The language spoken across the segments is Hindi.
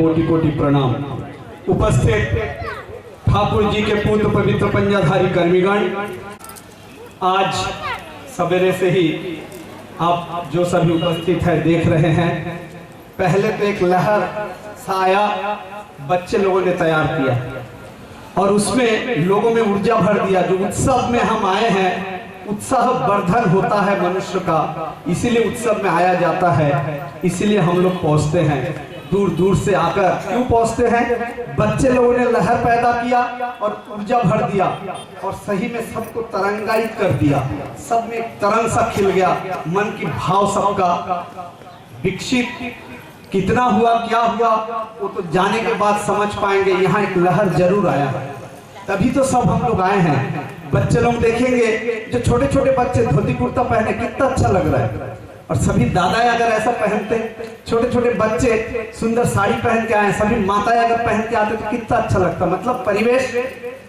कोटि कोटि प्रणाम। उपस्थित ठाकुर जी के पुत्र पवित्र पंजाधारी कर्मीगण, आज सवेरे से ही आप जो सभी उपस्थित है देख रहे हैं, पहले तो एक लहर साया बच्चे लोगों ने तैयार किया और उसमें लोगों में ऊर्जा भर दिया। जो उत्सव में हम आए हैं, उत्साह वर्धन होता है मनुष्य का, इसीलिए उत्सव में आया जाता है, इसीलिए हम लोग पहुंचते हैं दूर दूर से आकर। क्यों पहुंचते हैं? बच्चे लोगों ने लहर पैदा किया और ऊर्जा भर दिया और सही में सबको तरंगायित कर दिया। सब में एक तरंग सा खिल गया, मन की भाव सबका विकसित कितना हुआ, क्या हुआ, वो तो जाने के बाद समझ पाएंगे। यहाँ एक लहर जरूर आया है, तभी तो सब हम लोग आए हैं। बच्चे लोग देखेंगे, जो छोटे छोटे बच्चे धोती कुर्ता पहने, कितना अच्छा लग रहा है। और सभी दादाएं अगर ऐसा पहनते, छोटे छोटे बच्चे सुंदर साड़ी पहन के आए, सभी माताएं अगर पहन के आते तो कितना अच्छा लगता। मतलब परिवेश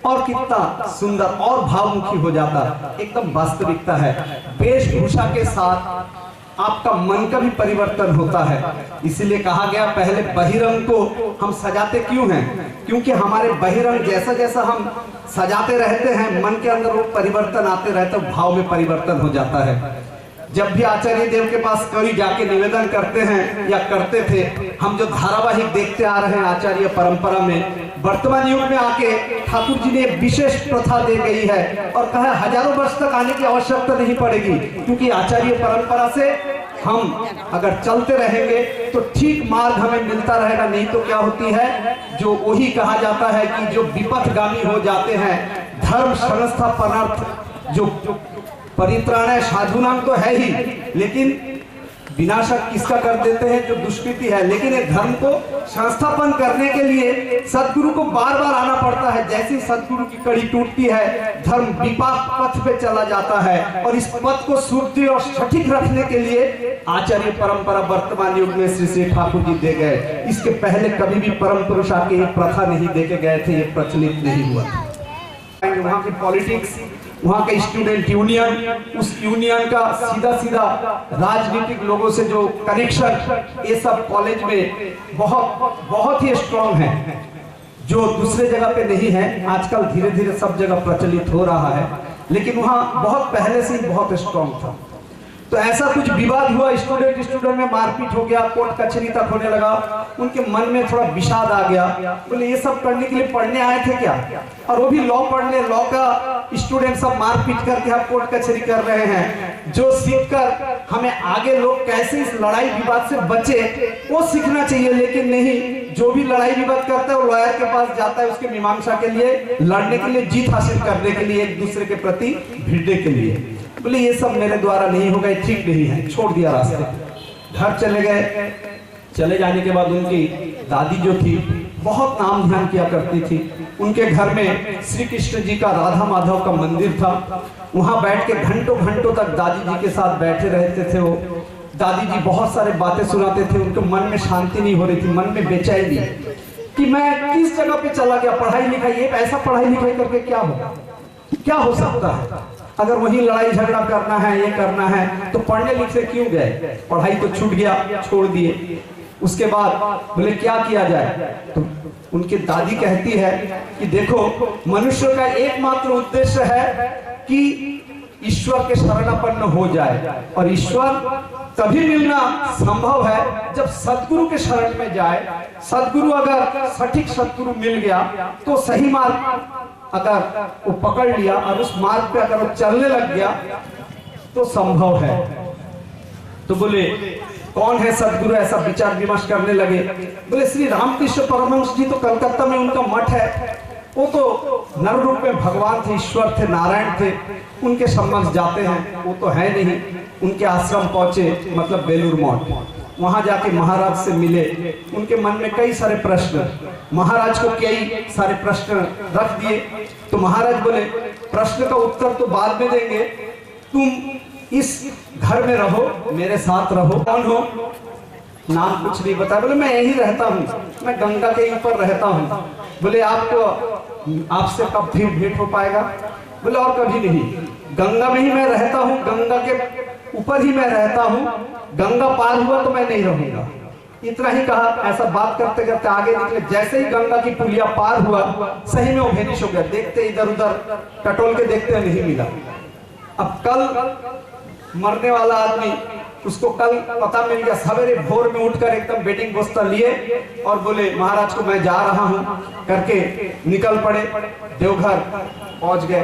और कितना सुंदर और भावमुखी हो जाता। एकदम वास्तविकता है। वेशभूषा के साथ आपका मन का भी परिवर्तन होता है। इसीलिए कहा गया, पहले बहिरंग को हम सजाते क्यों हैं? क्योंकि हमारे बहिरंग जैसा जैसा हम सजाते रहते हैं, मन के अंदर वो परिवर्तन आते रहते, भाव में परिवर्तन हो जाता है। जब भी आचार्य देव के पास कभी जाके निवेदन करते हैं या करते थे, हम जो धारावाहिक देखते आ रहे हैं आचार्य परंपरा में, वर्तमान युग में आके ठाकुर जी ने विशेष प्रथा दे गई है और कहा हजारों वर्ष तक आने की आवश्यकता नहीं पड़ेगी, क्योंकि आचार्य परंपरा से हम अगर चलते रहेंगे तो ठीक मार्ग हमें मिलता रहेगा। नहीं तो क्या होती है, जो वही कहा जाता है कि जो विपथगामी हो जाते हैं, धर्म संस्थापनार्थ जो परित्राणाय साधुनाम तो है ही, लेकिन विनाशक किसका कर देते हैं? जो दुष्कृति है। लेकिन एक धर्म को संस्थापन करने के लिए सदगुरु को बार बार आना पड़ता है। जैसे सदगुरु की कड़ी टूटती है, धर्म विपाक पथ पे चला जाता है। और इस पथ को सुदृढ़ और सटीक रखने के लिए आचार्य परंपरा वर्तमान युग में श्री श्री ठाकुर जी दे गए। इसके पहले कभी भी परम पुरुष आके ये प्रथा नहीं दे के गए थे, ये प्रचलित नहीं हुआ। वहाँ की पॉलिटिक्स, वहाँ का स्टूडेंट यूनियन, उस यूनियन का सीधा सीधा राजनीतिक लोगों से जो कनेक्शन, ये सब कॉलेज में बहुत ही स्ट्रॉन्ग है, जो दूसरे जगह पे नहीं है। आजकल धीरे धीरे सब जगह प्रचलित हो रहा है, लेकिन वहाँ बहुत पहले से ही बहुत स्ट्रॉन्ग था। तो ऐसा कुछ विवाद हुआ, स्टूडेंट में मारपीट हो गया, कोर्ट कचहरी तक होने लगा। उनके मन में थोड़ा विषाद आ गया, बोले ये सब करने के लिए पढ़ने आए थे क्या? और वो भी लॉ पढ़ने, लॉ का स्टूडेंट सब मारपीट करके हम कोर्ट कचहरी कर रहे हैं। जो सीख कर हमें आगे लोग कैसे इस लड़ाई विवाद से बचे, वो सीखना चाहिए। लेकिन नहीं, जो भी लड़ाई विवाद करता है वो लॉयर के पास जाता है, उसके मीमांसा के लिए, लड़ने के लिए, जीत हासिल करने के लिए, एक दूसरे के प्रति भिड़ने के लिए। बोले ये सब मेरे द्वारा नहीं होगा, ठीक नहीं है। छोड़ दिया रास्ते, घर चले गए। चले जाने के बाद उनकी दादी जो थी, बहुत नाम ध्यान किया करती थी। उनके घर में श्री कृष्ण जी का, राधा माधव का मंदिर था। वहां बैठ के घंटों घंटों तक दादी जी के साथ बैठे रहते थे। वो दादी जी बहुत सारे बातें सुनाते थे। उनके मन में शांति नहीं हो रही थी, मन में बेचैनी कि मैं किस जगह पे चला गया। पढ़ाई लिखाई, ये ऐसा पढ़ाई लिखाई करके क्या होगा, क्या हो सकता है? अगर वही लड़ाई झगड़ा करना है, ये करना है, तो पढ़ने लिखने क्यों गए? पढ़ाई तो छूट गया, छोड़ दिए। उसके बाद बोले क्या किया जाए? तो उनकी दादी कहती है कि देखो, मनुष्य का एकमात्र उद्देश्य है कि ईश्वर के शरणापन्न हो जाए, और ईश्वर तभी मिलना संभव है जब सदगुरु के शरण में जाए। सदगुरु, अगर सटीक सदगुरु मिल गया तो सही मार्ग अगर वो पकड़ लिया और उस मार्ग पे अगर वो चलने लग गया तो संभव है। तो बोले कौन है सदगुरु? ऐसा विचार विमर्श करने लगे। बोले श्री रामकृष्ण परमहंस जी, तो कलकत्ता में उनका मठ है। वो तो नर रूप में भगवान थे, ईश्वर थे, नारायण थे। उनके समक्ष जाते हैं, वो तो है नहीं। उनके आश्रम पहुंचे, मतलब बेलूर मठ। वहां जाके महाराज से मिले। उनके मन में कई सारे प्रश्न, महाराज को कई सारे प्रश्न रख दिए। तो महाराज बोले प्रश्न का उत्तर तो बाद में देंगे, तुम इस घर में रहो, मेरे साथ रहो। कौन हो? नाम कुछ नहीं बताया। बोले मैं यही रहता हूँ, मैं गंगा के ऊपर रहता हूँ। बोले आपको, आपसे कब फिर भेंट हो पाएगा? बोले और कभी नहीं, गंगा में ही मैं रहता हूँ, गंगा के ऊपर ही मैं रहता हूँ। गंगा पार हुआ तो मैं नहीं रहूंगा। इतना ही कहा। ऐसा बात करते करते आगे निकले, जैसे ही गंगा की पुलिया पार हुआ सही में वो भेनिश हो गया। देखते इधर उधर टटोल के देखते नहीं मिला। अब कल मरने वाला आदमी, उसको कल पता मिल गया। सवेरे भोर में उठकर एकदम बेटिंग बस्ता लिए और बोले महाराज को मैं जा रहा हूं करके निकल पड़े। देवघर पहुंच गए।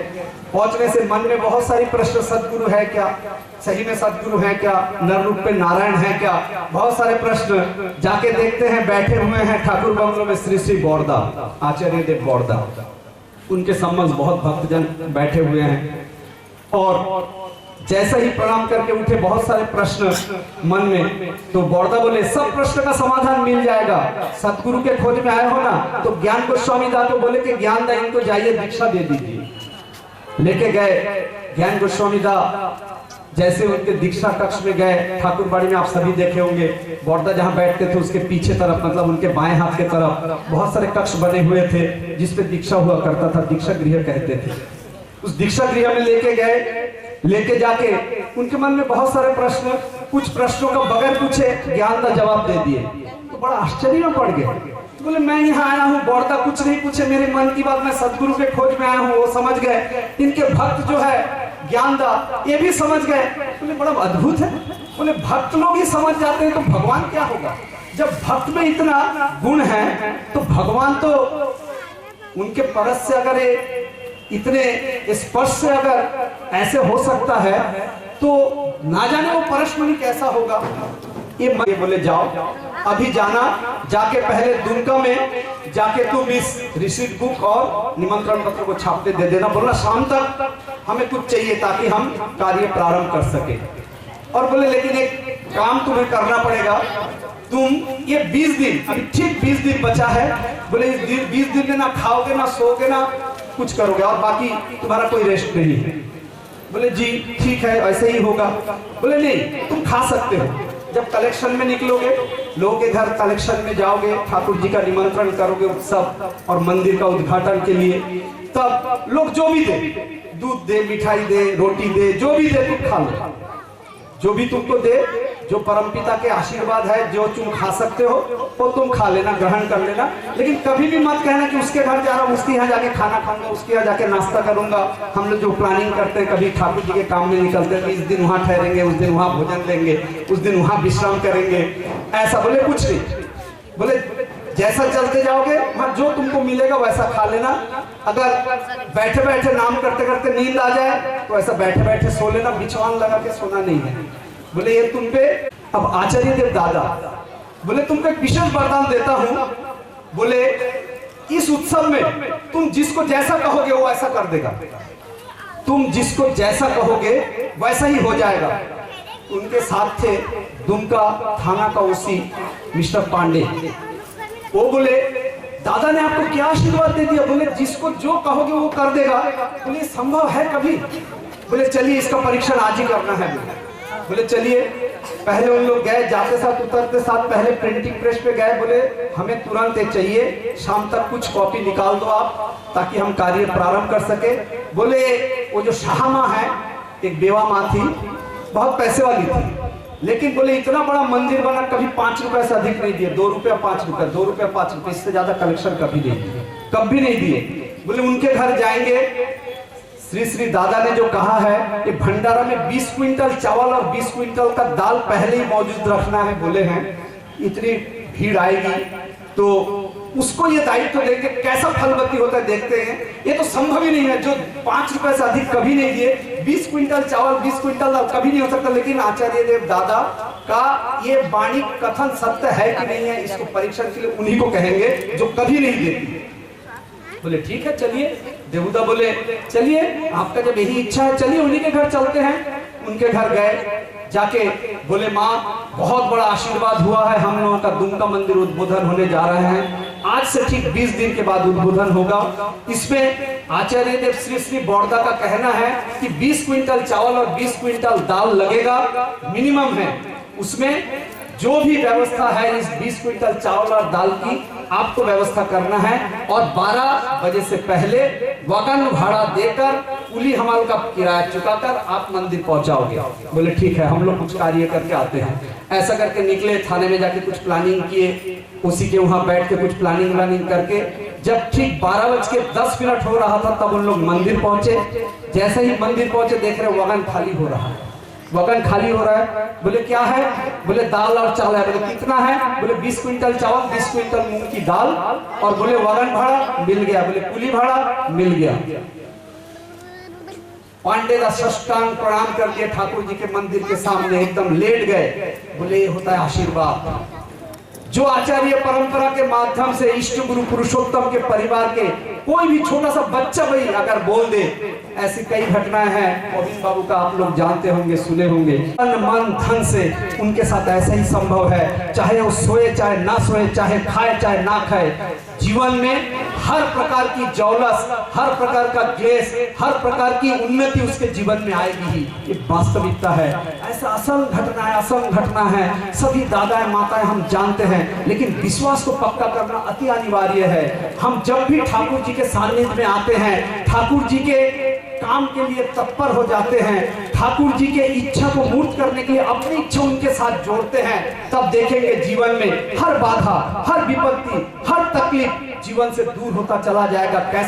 पहुंचने से मन में बहुत सारी प्रश्न, सदगुरु है क्या, सही में सदगुरु है क्या, नर रूप पे नारायण है क्या, बहुत सारे प्रश्न। जाके देखते हैं बैठे हुए हैं ठाकुर बंगलो में श्री श्री बौरदा, आचार्य देव बौरदा। उनके सम्मुख बहुत भक्तजन बैठे हुए हैं और जैसा ही प्रणाम करके उठे, बहुत सारे प्रश्न मन में। तो बौरदा बोले सब प्रश्न का समाधान मिल जाएगा, सतगुरु के खोज में आए हो ना। तो ज्ञान गोस्वामी दा को बोले कि ज्ञान दा इनको जाइए दीक्षा दे दीजिए। लेके गए ज्ञान गोस्वामी दा। जैसे उनके दीक्षा कक्ष में गए, ठाकुरबाड़ी में आप सभी देखे होंगे, बौरदा जहां बैठते थे उसके पीछे तरफ, मतलब उनके बाएं हाथ के तरफ बहुत सारे कक्ष बने हुए थे जिसपे दीक्षा हुआ करता था, दीक्षा गृह कहते थे। उस दीक्षा गृह में लेके गए। लेके जाके उनके मन में बहुत सारे प्रश्न, कुछ प्रश्नों का बगैर पूछे ज्ञान का जवाब दे दिए। तो बड़ा आश्चर्य में पड़ गए। बोले मैं यहाँ आया हूँ, बौरदा कुछ नहीं पूछे, मेरे मन की बात, मैं सदगुरु के खोज में आया हूँ, वो समझ गए। इनके भक्त जो है ज्ञानदा, ये भी समझ गए। बोले बड़ा अद्भुत है। बोले भक्त लोग ही समझ जाते हैं तो भगवान क्या होगा। जब भक्त में इतना गुण है तो भगवान तो उनके परस से अगर इतने स्पर्श से अगर ऐसे हो सकता है तो ना जाने वो परशमणि कैसा होगा। ये बोले जाओ अभी जाना, जाके पहले दुमका में जाके तुम इस रिसीट बुक और निमंत्रण पत्र को छापते दे देना। बोला शाम तक हमें कुछ चाहिए ताकि हम कार्य प्रारंभ कर सके। और बोले लेकिन एक काम तुम्हें करना पड़ेगा, तुम ये 20 दिन, अभी ठीक 20 दिन बचा है। बोले इस 20 दिन में ना खाओगे ना सोओगे ना कुछ करोगे और बाकी तुम्हारा कोई रेस्ट नहीं है। बोले जी ठीक है ऐसे ही होगा। बोले नहीं तुम खा सकते हो, जब कलेक्शन में निकलोगे, लोगों के घर कलेक्शन में जाओगे, ठाकुर जी का निमंत्रण करोगे उत्सव और मंदिर का उद्घाटन के लिए, तब लोग जो भी दे, दूध दे, मिठाई दे, रोटी दे, जो भी दे तुम खा लो, जो भी तुमको दे, जो परमपिता के आशीर्वाद है, जो तुम खा सकते हो वो तुम खा लेना, ग्रहण कर लेना। लेकिन कभी भी मत कहना कि उसके घर जा रहा हूँ, उसके यहाँ जाके खाना खाऊंगा, उसके यहाँ जाके नाश्ता करूंगा। हम लोग जो प्लानिंग करते हैं, कभी ठाकुर जी के काम में निकलते हैं, इस दिन वहाँ ठहरेंगे, उस दिन वहाँ भोजन लेंगे, उस दिन वहाँ विश्राम करेंगे, ऐसा। बोले कुछ नहीं। बोले जैसा चलते जाओगे वहाँ जो तुमको मिलेगा वैसा खा लेना। अगर बैठे बैठे नाम करते करते नींद आ जाए तो ऐसा बैठे बैठे सो लेना, बिछवान लगा के सोना नहीं है। बोले ये तुम पे अब आचार्य देव दादा बोले तुमको एक विशेष वरदान देता हूं। बोले इस उत्सव में तुम जिसको जैसा कहोगे वो ऐसा कर देगा, तुम जिसको जैसा कहोगे वैसा ही हो जाएगा। उनके साथ थे दुमका थाना का ओसी मिस्टर पांडे। वो बोले दादा ने आपको क्या आशीर्वाद दे दिया। बोले जिसको जो कहोगे वो कर देगा। बोले संभव है कभी। बोले चलिए इसका परीक्षण आज ही करना है। बोले चलिए। पहले उन लोग गए, जाते साथ उतरते साथ पहले प्रिंटिंग प्रेस पे गए। बोले हमें तुरंत चाहिए, शाम तक कुछ कॉपी निकाल दो आप ताकि हम कार्य प्रारंभ कर सके। बोले वो जो शाह माँ है, एक बेवा माँ थी, बहुत पैसे वाली थी, लेकिन बोले इतना बड़ा मंदिर बना, कभी 5 रुपए से अधिक नहीं दिए। 2 रुपया 5 रुपए, 2 रुपया 5 रुपए, इससे ज्यादा कलेक्शन कभी नहीं दिए, कभी नहीं दिए। बोले उनके घर जाएंगे। श्री श्री दादा ने जो कहा है कि भंडारा में 20 क्विंटल चावल और 20 क्विंटल का दाल पहले ही मौजूद रखना है। बोले हैं इतनी भीड़ आएगी तो उसको ये दायित्व देंगे, कैसा फलवती होता है देखते हैं। ये तो संभव ही नहीं है, जो 5 रुपए से अधिक कभी नहीं दिए। 20 क्विंटल चावल 20 क्विंटल दाल कभी नहीं हो सकता। लेकिन आचार्य देव दादा का ये वाणी कथन सत्य है कि नहीं है, इसको परीक्षण के लिए उन्हीं को कहेंगे जो कभी नहीं देती। बोले ठीक है चलिए। देवुदा बोले चलिए आपका जब यही इच्छा है चलिए उन्हीं के घर चलते हैं। उनके घर गए, जाके बोले माँ बहुत बड़ा आशीर्वाद हुआ है, हम लोगों का दुमका मंदिर उद्बोधन होने जा रहे हैं। आज से ठीक 20 दिन के बाद उद्बोधन होगा। इसमें आचार्य देव श्री श्री बौरदा का कहना है कि 20 क्विंटल चावल और 20 क्विंटल दाल लगेगा, मिनिमम है। उसमें जो भी व्यवस्था है इस 20 क्विंटल चावल और दाल की आपको व्यवस्था करना है, और 12 बजे से पहले वाहन भाड़ा देकर कुली हमाल का किराया चुकाकर आप मंदिर पहुंचाओगे। बोले ठीक है, हम लोग कुछ कार्य करके आते हैं। ऐसा करके निकले, थाने में जाके कुछ प्लानिंग किए, उसी के वहां बैठ के कुछ प्लानिंग करके जब ठीक 12:10 हो रहा था तब उन लोग मंदिर पहुंचे। जैसे ही मंदिर पहुंचे देख रहे वाहन खाली हो रहा है, वाहन खाली हो रहा है। बोले क्या है? बोले दाल और चावल है। बोले कितना है? बोले 20 क्विंटल चावल, 20 क्विंटल मूंग की दाल, और बोले वाहन भाड़ा मिल गया, बोले कुली भाड़ा मिल गया। पांडे का साष्टांग प्रणाम करके ठाकुर जी के मंदिर के सामने एकदम लेट गए। बोले ये होता है आशीर्वाद, जो आचार्य परंपरा के माध्यम से इष्ट गुरु पुरुषोत्तम के परिवार के कोई भी छोटा सा बच्चा भाई अगर बोल दे। ऐसी कई घटनाएं हैं, गोविंद बाबू का आप लोग जानते होंगे, सुने होंगे। तन मन धन से उनके साथ ऐसा ही संभव है, चाहे वो सोए चाहे ना सोए, चाहे खाए चाहे ना खाए, जीवन में हर प्रकार की जौलस, हर प्रकार का क्लेश, हर प्रकार की उन्नति उसके जीवन में आएगी ही। ये वास्तविकता है, ऐसा असल घटना है। सभी दादाएं माताएं हम जानते हैं, लेकिन विश्वास को पक्का करना अति अनिवार्य है। हम जब भी ठाकुर जी के सानिध्य में आते हैं, ठाकुर जी के काम के लिए तत्पर हो जाते हैं, ठाकुर जी के इच्छा को मूर्त करने के लिए अपनी इच्छा उनके साथ जोड़ते हैं, तब देखेंगे जीवन में हर बाधा, हर विपत्ति, हर तकलीफ जीवन से दूर होता चला जाएगा। कैसा